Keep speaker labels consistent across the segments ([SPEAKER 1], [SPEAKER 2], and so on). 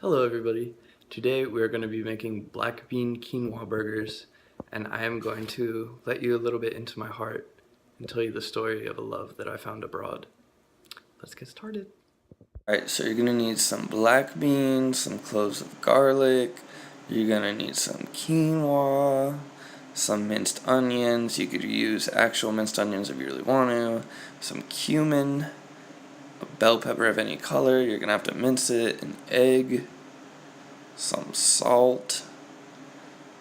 [SPEAKER 1] Hello everybody. Today we're going to be making black bean quinoa burgers, and I am going to let you a little bit into my heart and tell you the story of a love that I found abroad. Let's get started. Alright, so you're going to need some black beans, some cloves of garlic, you're going to need some quinoa, some minced onions, you could use actual minced onions if you really want to, some cumin, a bell pepper of any color, you're going to have to mince it, an egg, some salt,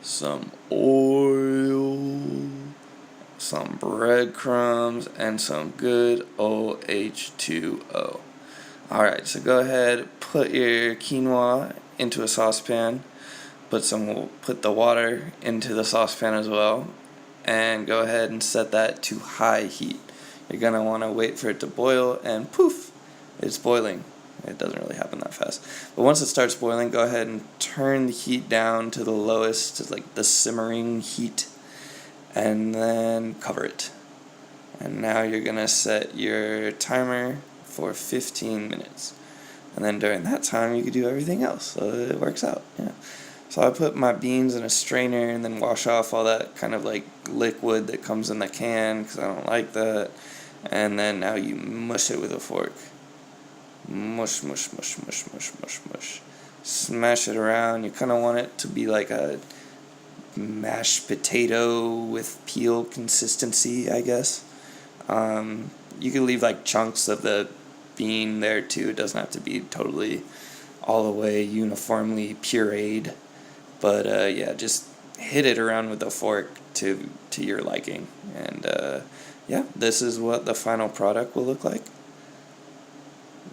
[SPEAKER 1] some oil, some breadcrumbs, and some good old H2O. Alright, so go ahead, put your quinoa into a saucepan, put the water into the saucepan as well, and go ahead and set that to high heat. You're going to want to wait for it to boil, and poof, it's boiling. It doesn't really happen that fast. But once it starts boiling, go ahead and turn the heat down to the lowest, to like the simmering heat, and then cover it. And now you're going to set your timer for 15 minutes. And then during that time, you can do everything else. So it works out. Yeah. So I put my beans in a strainer and then wash off all that kind of like liquid that comes in the can because I don't like that. And then now you mush it with a fork. Mush, mush, mush, mush, mush, mush, mush. Smash it around. You kind of want it to be like a mashed potato with peel consistency, I guess. You can leave like chunks of the bean there too. It doesn't have to be totally all the way uniformly pureed. But yeah, just hit it around with a fork to your liking. And yeah, this is what the final product will look like.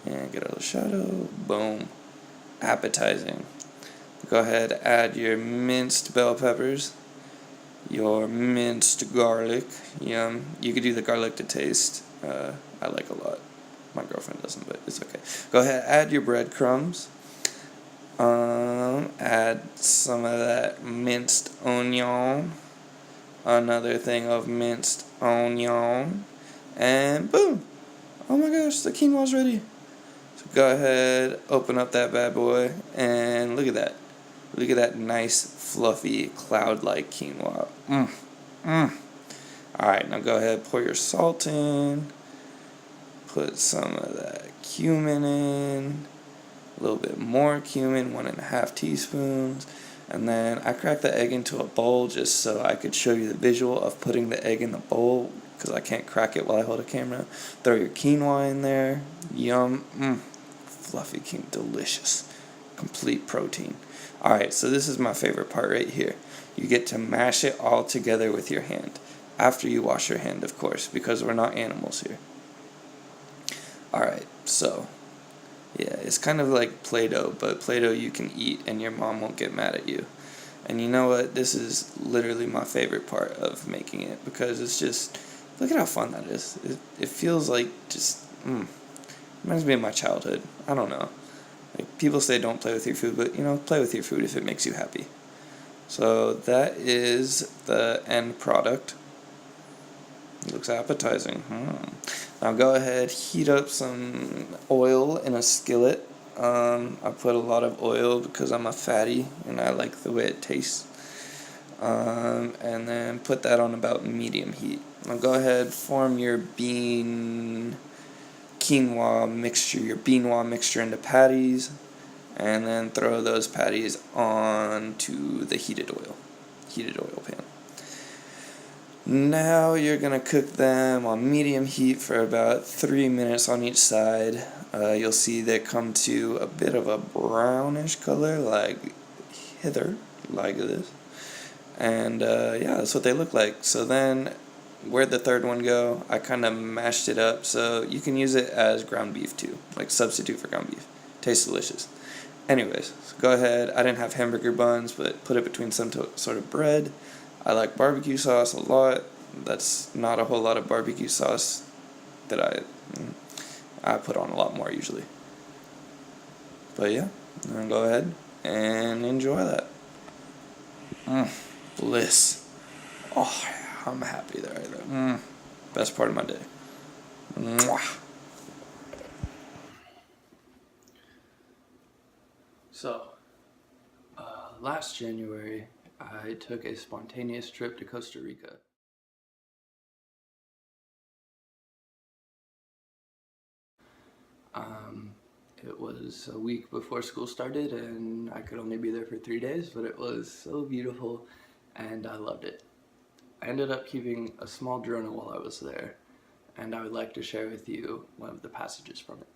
[SPEAKER 1] And get a little shadow. Boom. Appetizing. Go ahead, add your minced bell peppers, your minced garlic. Yum. You could do the garlic to taste. I like a lot. My girlfriend doesn't, but it's okay. Go ahead, add your breadcrumbs. Add some of that minced onion. Another thing of minced onion. And boom! Oh my gosh, the quinoa's ready. So go ahead, open up that bad boy, and look at that. Look at that nice, fluffy, cloud-like quinoa. Alright, now go ahead, pour your salt in. Put some of that cumin in. A little bit more cumin, 1.5 teaspoons. And then I cracked the egg into a bowl just so I could show you the visual of putting the egg in the bowl because I can't crack it while I hold a camera. Throw your quinoa in there. Yum. Fluffy quinoa. Delicious. Complete protein. Alright, so this is my favorite part right here. You get to mash it all together with your hand. After you wash your hand, of course, because we're not animals here. Alright, so yeah, it's kind of like Play-Doh, but Play-Doh you can eat and your mom won't get mad at you. And you know what? This is literally my favorite part of making it because it's just, look at how fun that is. It feels like just, reminds me of my childhood. I don't know. Like people say don't play with your food, but you know, play with your food if it makes you happy. So that is the end product. It looks appetizing. Now go ahead, heat up some oil in a skillet. I put a lot of oil because I'm a fatty and I like the way it tastes. And then put that on about medium heat. Now go ahead, form your quinoa mixture into patties, and then throw those patties onto the heated oil pan. Now you're going to cook them on medium heat for about 3 minutes on each side. You'll see they come to a bit of a brownish color like this. And yeah, that's what they look like. So then where'd the third one go? I kind of mashed it up so you can use it as ground beef too, like substitute for ground beef. Tastes delicious. Anyways, so go ahead. I didn't have hamburger buns, but put it between some sort of bread. I like barbecue sauce a lot. That's not a whole lot of barbecue sauce that I put on a lot more usually. But yeah, go ahead and enjoy that. Bliss. Oh, I'm happy there. Best part of my day. Mwah. So, last January, I took a spontaneous trip to Costa Rica. It was a week before school started, and I could only be there for 3 days, but it was so beautiful, and I loved it. I ended up keeping a small journal while I was there, and I would like to share with you one of the passages from it.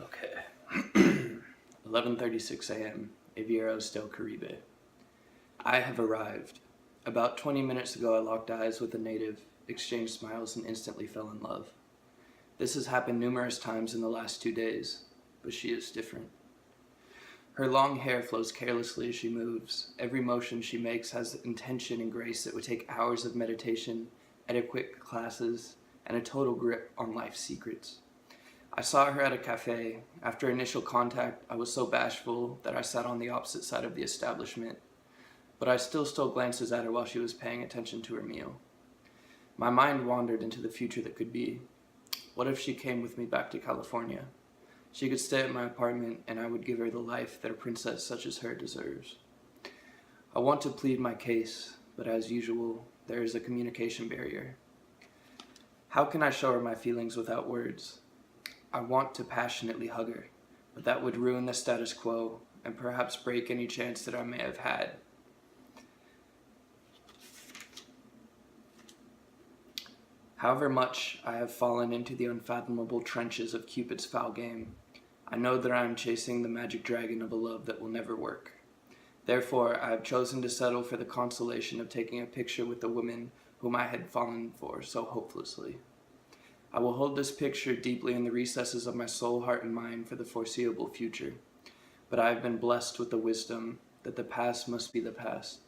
[SPEAKER 1] Okay. 11:36 a.m. Avieros del Caribe. I have arrived. About 20 minutes ago I locked eyes with a native, exchanged smiles, and instantly fell in love. This has happened numerous times in the last 2 days, but she is different. Her long hair flows carelessly as she moves. Every motion she makes has intention and grace that would take hours of meditation, etiquette classes, and a total grip on life's secrets. I saw her at a cafe. After initial contact, I was so bashful that I sat on the opposite side of the establishment, but I still stole glances at her while she was paying attention to her meal. My mind wandered into the future that could be. What if she came with me back to California? She could stay at my apartment, and I would give her the life that a princess such as her deserves. I want to plead my case, but as usual, there is a communication barrier. How can I show her my feelings without words? I want to passionately hug her, but that would ruin the status quo and perhaps break any chance that I may have had. However much I have fallen into the unfathomable trenches of Cupid's foul game, I know that I am chasing the magic dragon of a love that will never work. Therefore, I have chosen to settle for the consolation of taking a picture with the woman whom I had fallen for so hopelessly. I will hold this picture deeply in the recesses of my soul, heart, and mind for the foreseeable future. But I have been blessed with the wisdom that the past must be the past.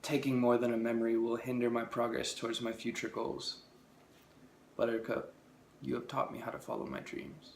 [SPEAKER 1] Taking more than a memory will hinder my progress towards my future goals. Buttercup, you have taught me how to follow my dreams.